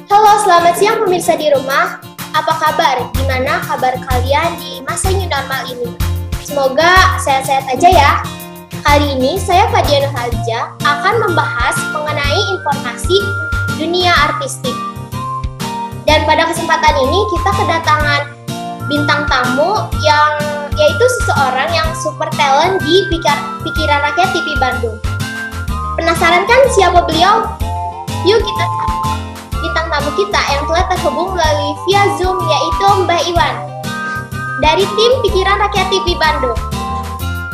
Halo, selamat siang pemirsa di rumah. Apa kabar? Gimana kabar kalian di masa new normal ini? Semoga sehat-sehat aja ya. Kali ini saya Fadia Nurhaliza akan membahas mengenai informasi dunia artistik. Dan pada kesempatan ini kita kedatangan bintang tamu yang yaitu seseorang yang super talent di Pikiran Rakyat TV Bandung. Penasaran kan siapa beliau? Yuk kita bintang tamu kita yang telah terhubung melalui via Zoom, yaitu Mbah Iwan dari tim Pikiran Rakyat TV Bandung.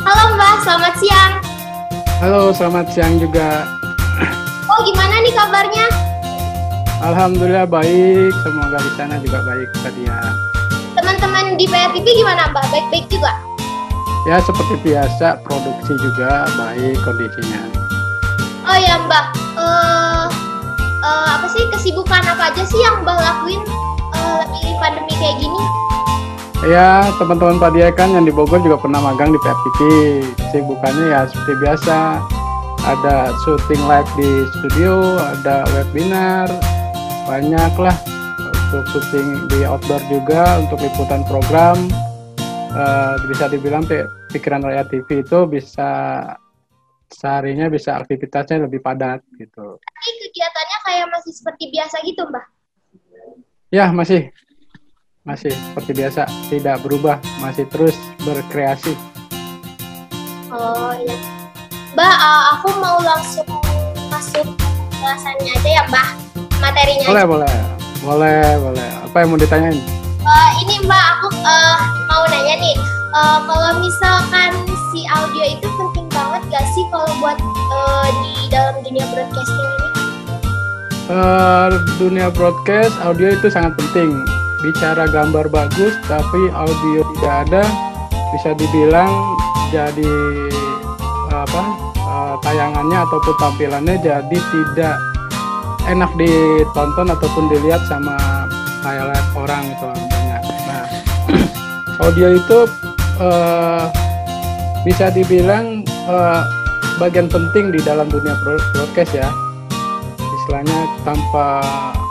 Halo Mbah, selamat siang. Halo, selamat siang juga. Oh, gimana nih kabarnya? Alhamdulillah baik, semoga di sana juga baik Fadia. Teman-teman di PRTV gimana Mbah? Baik-baik juga? Ya seperti biasa, produksi juga baik kondisinya. Oh ya Mbah, apa sih kesibukan apa aja sih yang Mbah lakuin lagi pandemi kayak gini? Ya, teman-teman Fadia kan yang di Bogor juga pernah magang di PRTV. Kesibukannya ya seperti biasa, ada syuting live di studio, ada webinar, banyak lah untuk syuting di outdoor juga, untuk liputan program. Bisa dibilang Pikiran Rakyat TV itu bisa seharinya bisa aktivitasnya lebih padat gitu. Tapi kegiatannya kayak masih seperti biasa gitu Mbah? Ya masih seperti biasa, tidak berubah, masih terus berkreasi. Oh iya. Mbah, aku mau langsung masuk pembahasannya aja ya Mbah, materinya aja. Boleh. Apa yang mau ditanyain? Ini Mbak, aku mau nanya nih, kalau misalkan si audio itu penting banget gak sih kalau buat di dalam dunia broadcasting ini? Dunia broadcast, audio itu sangat penting. Bicara gambar bagus, tapi audio tidak ada, bisa dibilang jadi tayangannya ataupun tampilannya jadi tidak enak ditonton ataupun dilihat sama highlight orang itu banyak. Nah, audio itu bisa dibilang bagian penting di dalam dunia broadcast ya. Istilahnya tanpa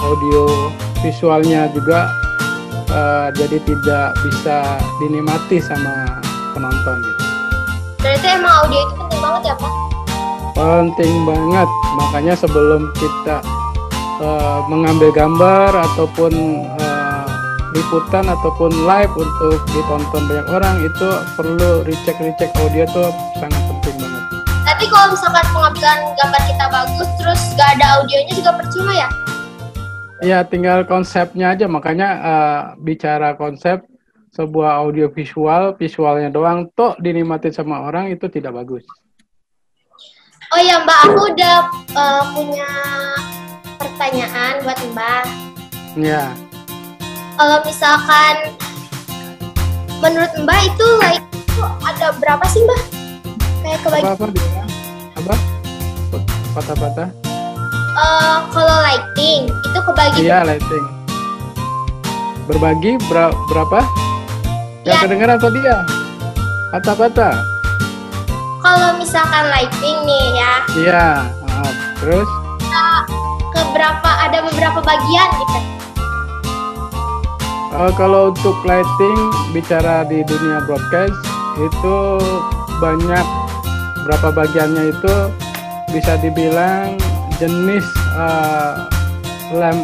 audio visualnya juga jadi tidak bisa dinikmati sama penonton gitu. Berarti emang audio itu penting banget ya Pak? Penting banget, makanya sebelum kita mengambil gambar ataupun liputan ataupun live untuk ditonton banyak orang, itu perlu recheck audio tuh sangat penting banget. Tapi kalau misalkan pengambilan gambar kita bagus terus gak ada audionya juga percuma ya? Ya tinggal konsepnya aja, makanya bicara konsep sebuah audio visualnya doang toh dinikmatin sama orang itu tidak bagus. Oh ya Mbak, aku udah punya pertanyaan buat Mbak. Ya. Kalau misalkan menurut Mbak itu like itu ada berapa sih Mbak? Kayak kebagi. Apa? Patah-patah. Kalau lighting itu kebagi. Iya, lighting. Berbagi berapa? Yang kedengeran tadi ya? Patah-patah. Kalau misalkan lighting nih ya. Iya. Terus? Ada beberapa bagian gitu. Kalau untuk lighting bicara di dunia broadcast itu banyak, berapa bagiannya itu bisa dibilang jenis lamp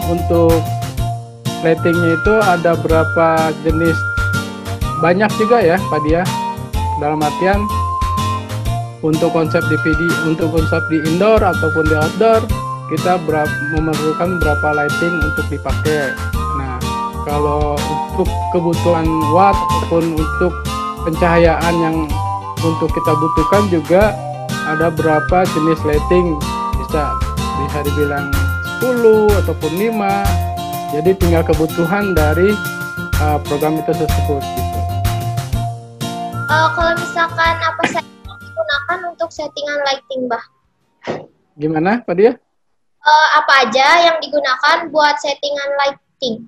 untuk lightingnya itu ada berapa jenis, banyak juga ya Pak Dia, dalam artian untuk konsep untuk konsep di indoor ataupun di outdoor kita memerlukan berapa lighting untuk dipakai. Nah, kalau untuk kebutuhan watt ataupun untuk pencahayaan yang untuk kita butuhkan juga ada berapa jenis lighting, bisa dibilang 10 ataupun 5. Jadi tinggal kebutuhan dari program itu tersebut gitu. Kalau misalkan apa saja yang digunakan untuk settingan lighting, Mbah? Gimana, Pak Dia? Apa aja yang digunakan buat settingan lighting?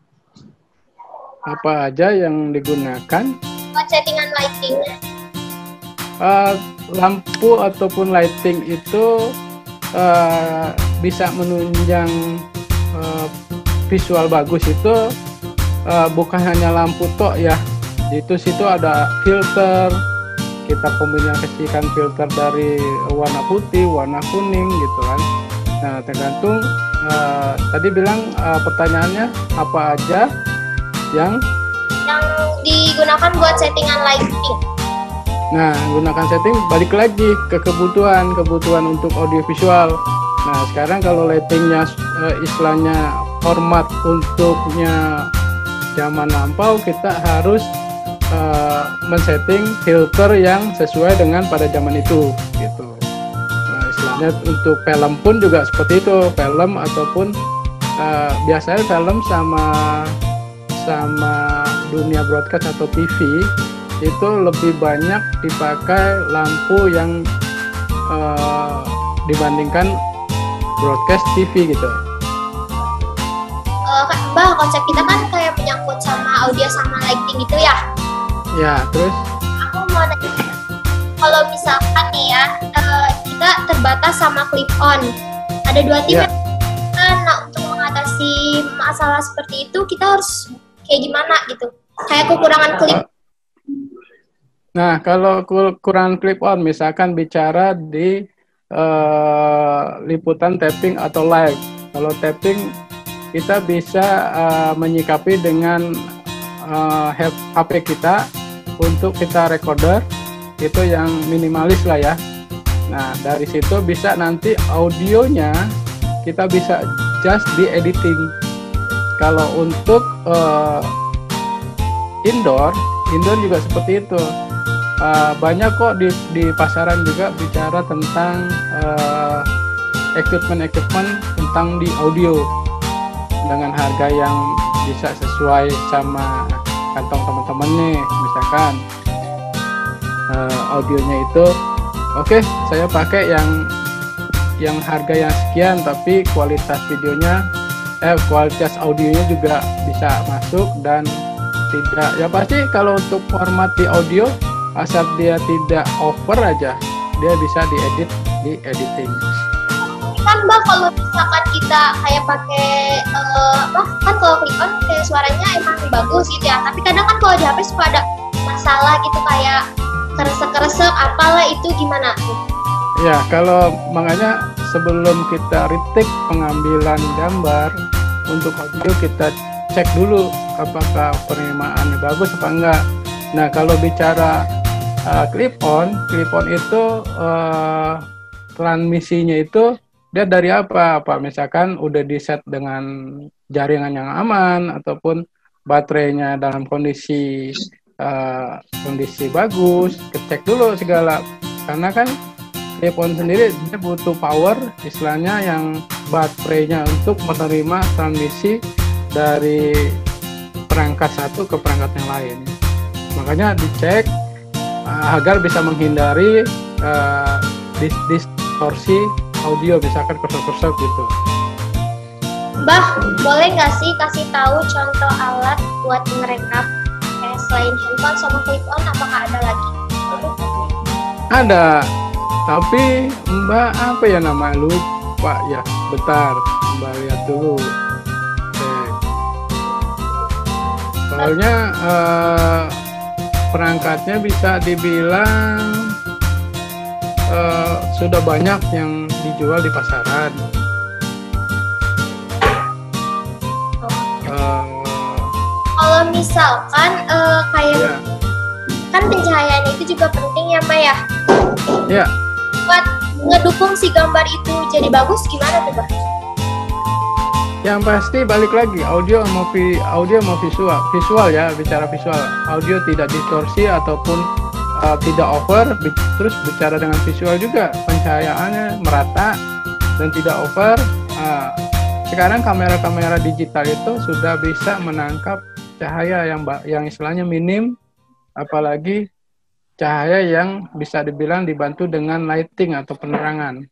Apa aja yang digunakan? Buat settingan lightingnya. Lampu ataupun lighting itu bisa menunjang visual bagus itu bukan hanya lampu tok ya. Itu situ ada filter, kita kombinasikan filter dari warna putih, warna kuning gitu kan. Nah, tergantung tadi bilang pertanyaannya apa aja yang digunakan buat settingan lighting. Nah, gunakan setting balik lagi ke kebutuhan untuk audiovisual. Nah, sekarang kalau lightingnya istilahnya format untuknya zaman lampau, kita harus men-setting filter yang sesuai dengan pada zaman itu gitu. Nah, istilahnya untuk film pun juga seperti itu, film ataupun biasanya film sama dunia broadcast atau TV itu lebih banyak dipakai lampu yang dibandingkan broadcast TV gitu. Mbak, konsep kita kan kayak menyangkut sama audio sama lighting gitu ya? Ya, terus? Aku mau nanya, kalau misalkan nih ya, kita terbatas sama clip-on, ada 2 tim kan, nah untuk mengatasi masalah seperti itu, kita harus kayak gimana gitu? Kayak kekurangan clip. Nah, kalau kekurangan clip-on, misalkan bicara di liputan tapping atau live. Kalau tapping, kita bisa menyikapi dengan HP kita untuk kita recorder, itu yang minimalis lah ya. Nah, dari situ bisa nanti audionya kita bisa just di editing. Kalau untuk indoor juga seperti itu. Banyak kok di pasaran juga bicara tentang equipment tentang di audio dengan harga yang bisa sesuai sama kantong teman-teman nih. Misalkan audionya itu oke, saya pakai yang harga yang sekian, tapi kualitas videonya kualitas audionya juga bisa masuk dan tidak, ya pasti kalau untuk format di audio asal dia tidak over aja, dia bisa diedit di editing. Kan Mbak, kalau misalkan kita kayak pakai kan kalau clip-on kayak suaranya emang bagus gitu ya, tapi kadang kan kalau di HP suka ada masalah gitu, kayak keresek-keresek apalah, itu gimana tuh? Ya, kalau makanya sebelum kita retake pengambilan gambar untuk audio, kita cek dulu apakah penerimaannya bagus apa enggak. Nah, kalau bicara clip-on itu transmisinya itu dia dari apa misalkan udah di set dengan jaringan yang aman ataupun baterainya dalam kondisi bagus, cek dulu segala, karena kan clip-on sendiri dia butuh power istilahnya yang baterainya untuk menerima transmisi dari perangkat satu ke perangkat yang lain. Makanya dicek agar bisa menghindari distorsi audio, misalkan kersor-kersor gitu. Mbah, boleh nggak sih kasih tahu contoh alat buat ngerekam kayak selain handphone sama clip-on, apakah ada lagi? Ada, tapi Mbak apa ya namanya, lupa ya. Bentar, Mbak lihat dulu. Soalnya perangkatnya bisa dibilang sudah banyak yang dijual di pasaran. Kalau misalkan kayak kan pencahayaan itu juga penting ya Mbak ya? Ya. Buat ngedukung si gambar itu jadi bagus, gimana tuh Mbak? Yang pasti balik lagi audio mau visual ya, bicara visual, audio tidak distorsi ataupun tidak over. Terus bicara dengan visual juga, pencahayaannya merata dan tidak over. Sekarang kamera-kamera digital itu sudah bisa menangkap cahaya yang istilahnya minim, apalagi cahaya yang bisa dibilang dibantu dengan lighting atau penerangan.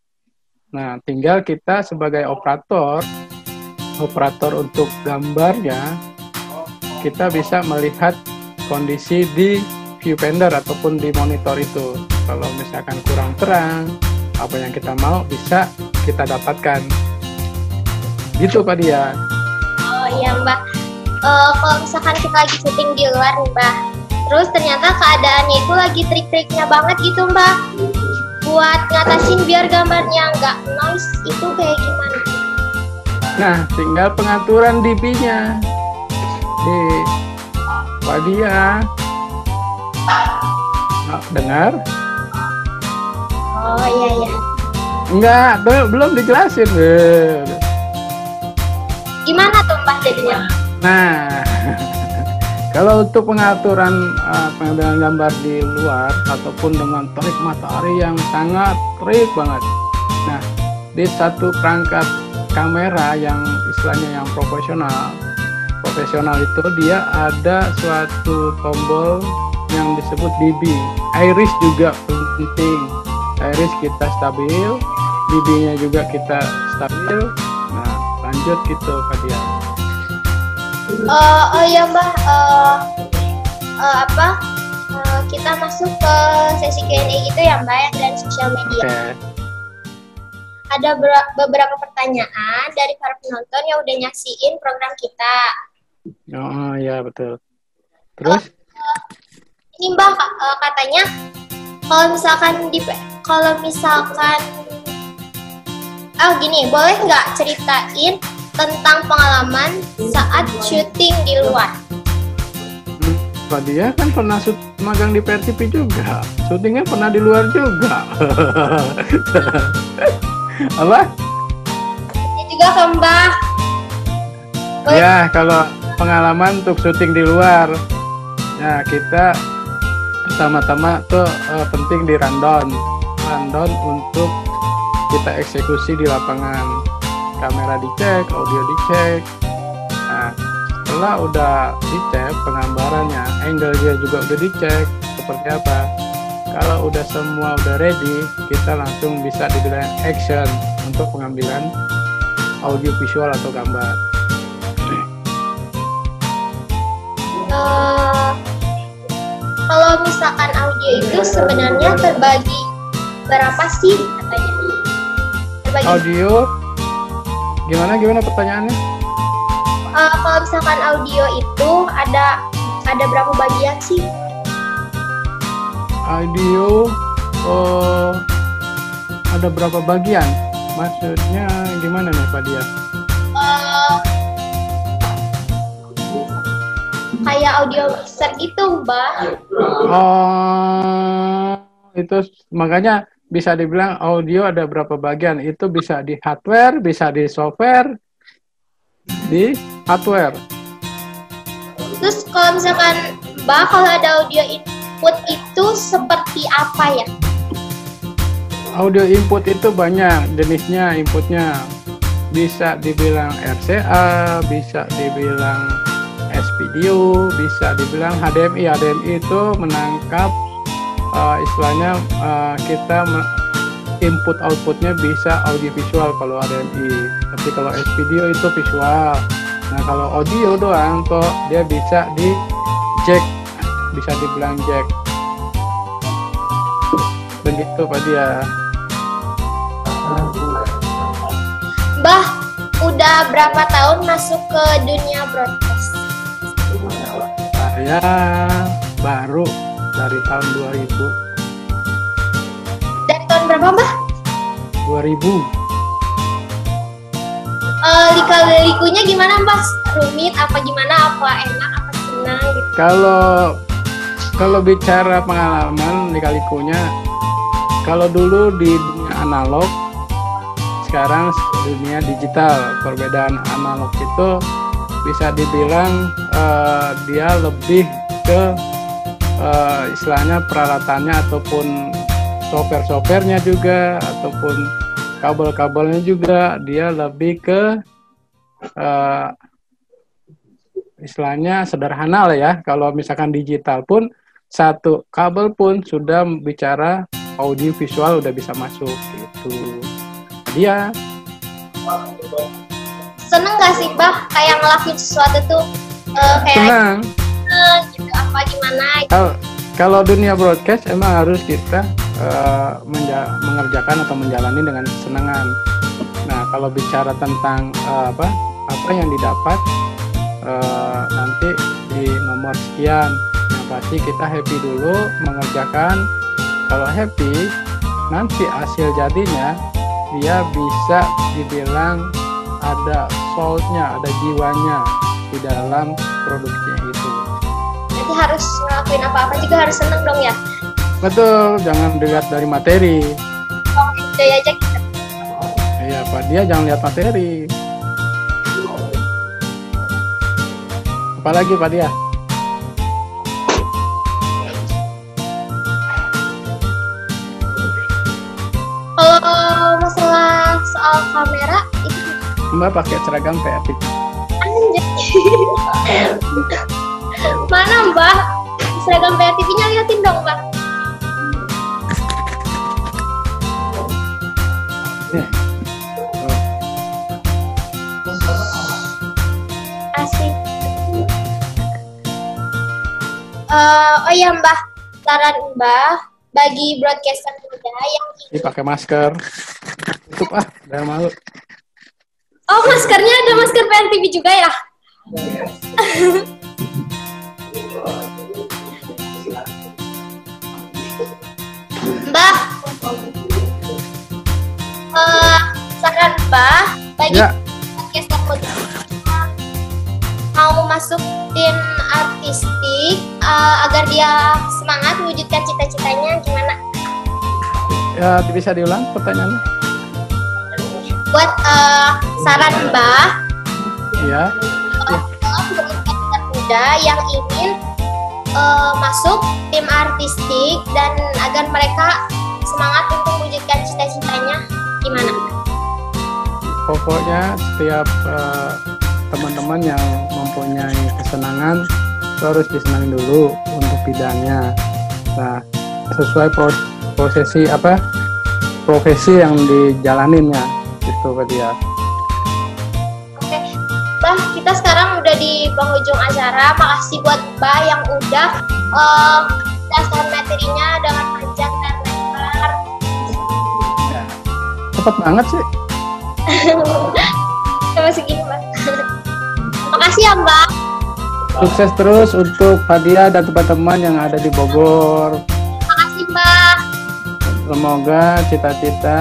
Nah, tinggal kita sebagai operator untuk gambarnya, kita bisa melihat kondisi di viewfinder ataupun di monitor itu. Kalau misalkan kurang terang, apa yang kita mau bisa kita dapatkan. Gitu Pak Dian. Oh iya Mbak. Kalau misalkan kita lagi syuting di luar nih Mbak, terus ternyata keadaannya itu lagi trik-triknya banget gitu Mbak, buat ngatasin biar gambarnya nggak noise itu kayak gimana? Nah, tinggal pengaturan dB-nya di Fadia. Nah, dengar? Oh iya ya. Enggak, belum dijelasin. Gimana tuh Mbak jadinya? Nah, kalau untuk pengaturan gambar di luar ataupun dengan terik matahari yang sangat terik banget. Nah, di satu perangkat kamera yang istilahnya yang profesional itu dia ada suatu tombol yang disebut dB. Iris juga penting. Iris kita stabil, dB-nya juga kita stabil. Nah, lanjut gitu Fadia. Oh iya Mbak, kita masuk ke sesi Q&A gitu ya Mbak yang dari sosial media. Okay. Ada beberapa pertanyaan dari para penonton yang udah nyaksiin program kita. Oh iya betul. Terus? Ini Mbak katanya kalau misalkan gini, boleh nggak ceritain tentang pengalaman saat syuting di luar? Dia kan pernah magang di PRTP juga, syutingnya pernah di luar juga. Apa? Ya juga kan Mbak. Ya, kalau pengalaman untuk syuting di luar, ya kita pertama-tama tuh penting di rundown untuk kita eksekusi di lapangan. Kamera dicek, audio dicek. Nah, setelah udah dicek penggambarannya, angle-nya juga udah dicek seperti apa. Kalau udah semua udah ready, kita langsung bisa dibilang action untuk pengambilan audio visual atau gambar. Kalau misalkan audio itu sebenarnya terbagi berapa sih katanya? Audio gimana pertanyaannya? Kalau misalkan audio itu ada berapa bagian sih? Audio ada berapa bagian? Maksudnya gimana nih Pak Dia? Kayak audio mixer gitu Mbak. Itu makanya bisa dibilang audio ada berapa bagian. Itu bisa di hardware, bisa di software, di hardware. Terus kalau misalkan Mbak, kalau ada audio input itu seperti apa ya? Audio input itu banyak jenisnya inputnya. Bisa dibilang RCA, bisa dibilang S-Video, bisa dibilang HDMI. HDMI itu menangkap istilahnya kita input outputnya bisa audio visual kalau HDMI. Tapi kalau S-Video itu visual. Nah kalau audio doang tuh dia bisa di jack, bisa dibilang jack. Begitu Pak Dia. Mbah, udah berapa tahun masuk ke dunia broadcast? Saya baru dari tahun 2000. Dari tahun berapa Mbah? 2000. Lika-likunya gimana Mbah? Rumit apa gimana? Apa enak? Apa senang gitu? Kalau bicara pengalaman lika-likunya, kalau dulu di dunia analog, sekarang dunia digital. Perbedaan analog itu bisa dibilang dia lebih ke istilahnya peralatannya ataupun software-softwarenya juga ataupun kabel-kabelnya juga dia lebih ke istilahnya sederhana lah ya. Kalau misalkan digital pun satu kabel pun sudah bicara audio visual udah bisa masuk gitu. Dia seneng gak sih Mbah kayak ngelakuin sesuatu tuh kayak senang gitu apa gimana gitu. Kalau dunia broadcast emang harus kita mengerjakan atau menjalani dengan kesenangan. Nah kalau bicara tentang apa yang didapat nanti di nomor sekian. Yang pasti kita happy dulu mengerjakan. Kalau happy, nanti hasil jadinya dia bisa dibilang ada soulnya, ada jiwanya di dalam produksinya itu. Nanti harus ngelakuin apa-apa juga harus seneng dong ya. Betul, jangan dilihat dari materi. Oh, enjoy aja gitu. Iya, Pak, dia jangan lihat materi. Apalagi Pak dia? Kalau masalah soal kamera itu Mbak pakai seragam kreatif. anjir. Mana Mbak? Seragam PRTV-nya liatin dong Mbak. Asik. Oh ya Mbak, saran Mbak bagi broadcaster muda yang Ini pakai masker. Tutup jangan malu. Oh, maskernya ada masker PRTV juga ya? Mbak, saran Mbak bagi Ya, podcaster muda mau masuk tim artistik agar dia semangat mewujudkan cita-citanya gimana? ya bisa diulang pertanyaannya? Buat saran Mbak, Iya. broadcaster muda yang ingin masuk tim artistik dan agar mereka semangat untuk mewujudkan cita-citanya gimana? Pokoknya setiap teman-teman yang mempunyai kesenangan itu harus disenangi dulu untuk bidangnya. Nah, sesuai profesi yang dijalaninnya itu Pak dia. Oke, Mbak, kita sekarang udah di penghujung acara. Makasih buat Mbak yang udah dasar materinya dengan panjang dan lebar. Ya, cepet banget sih. Sama segini Mbak. Makasih ya Mbak. Sukses terus untuk Fadia dan teman-teman yang ada di Bogor. Makasih Mbak. Semoga cita-cita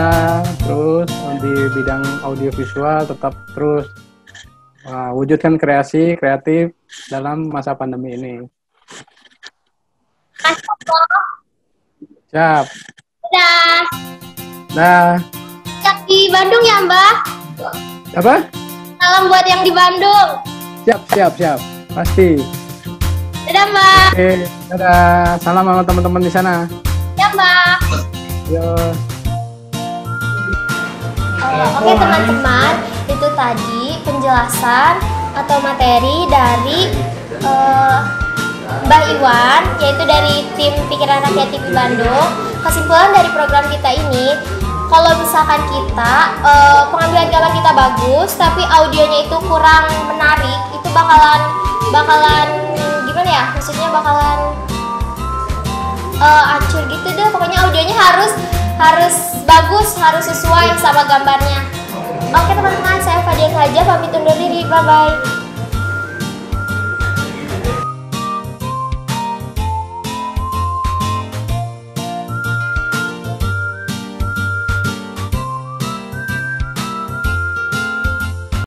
terus di bidang audiovisual tetap terus wujudkan kreatif dalam masa pandemi ini. Makasih Mbak. Siap. Dadah. Nah, Yang di Bandung ya Mbak. apa? Salam buat yang di Bandung. Siap. Pasti. Dadah Mbak. Oke, dadah. Salam sama teman-teman di sana. Ya Mbak. Yo. Oke teman-teman, itu tadi penjelasan atau materi dari Mbak Iwan, yaitu dari tim Pikiran Rakyat TV Bandung. Kesimpulan dari program kita ini, kalau misalkan kita pengambilan gambar kita bagus, tapi audionya itu kurang menarik, itu bakalan gimana ya? Maksudnya bakalan hancur gitu deh. Pokoknya audionya harus bagus, harus sesuai sama gambarnya. Oke teman-teman, saya Fadia saja pamit undur diri. Bye bye.